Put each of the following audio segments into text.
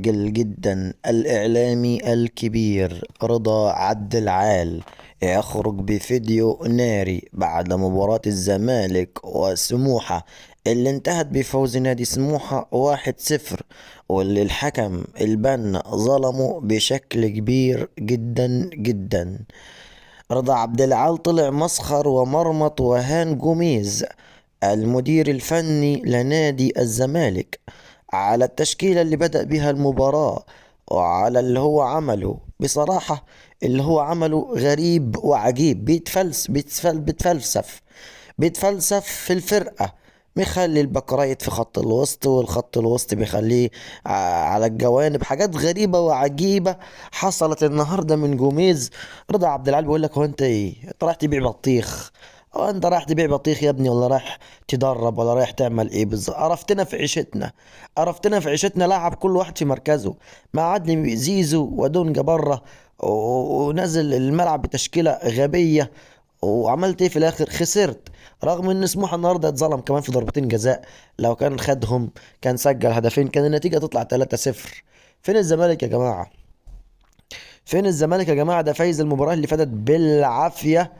جدا الإعلامي الكبير رضا عبد العال يخرج بفيديو ناري بعد مباراة الزمالك وسموحة اللي انتهت بفوز نادي سموحة 1-0، واللي الحكم البنا ظلمه بشكل كبير جدا جدا. رضا عبد العال طلع مسخر ومرمط وهان جوميز المدير الفني لنادي الزمالك على التشكيلة اللي بدأ بها المباراة وعلى اللي هو عمله. بصراحة اللي هو عمله غريب وعجيب، بيتفلسف في الفرقة، مخلي الباك رايت في خط الوسط والخط الوسط بيخليه على الجوانب. حاجات غريبة وعجيبة حصلت النهاردة من جوميز. رضا عبد العال بيقول لك: هو انت ايه؟ انت رايح تبيع بطيخ؟ هو انت رايح تبيع بطيخ يا ابني، ولا رايح تدرب، ولا رايح تعمل ايه بالظبط؟ عرفتنا في عيشتنا. لعب كل واحد في مركزه. ما عدني زيزو ودونجا بره ونزل الملعب بتشكيلة غبية. وعملت ايه في الاخر؟ خسرت. رغم ان سموحه النهارده اتظلم كمان في ضربتين جزاء. لو كان خدهم كان سجل هدفين، كان النتيجه تطلع 3-0. فين الزمالك يا جماعه؟ فين الزمالك يا جماعه؟ ده فايز المباراه اللي فاتت بالعافيه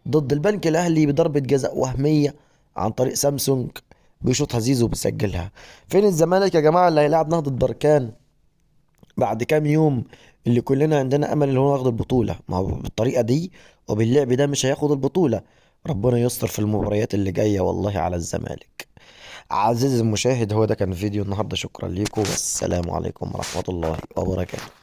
ضد البنك الاهلي بضربه جزاء وهميه عن طريق سامسونج، بيشوطها زيزو وبيسجلها. فين الزمالك يا جماعه اللي هيلاعب نهضه بركان بعد كام يوم، اللي كلنا عندنا امل ان هو ياخد البطولة؟ ما هو بالطريقة دي وباللعب ده مش هياخد البطولة. ربنا يستر في المباريات اللي جاية والله على الزمالك. عزيزي المشاهد، هو ده كان فيديو النهاردة. شكرا لكم والسلام عليكم ورحمة الله وبركاته.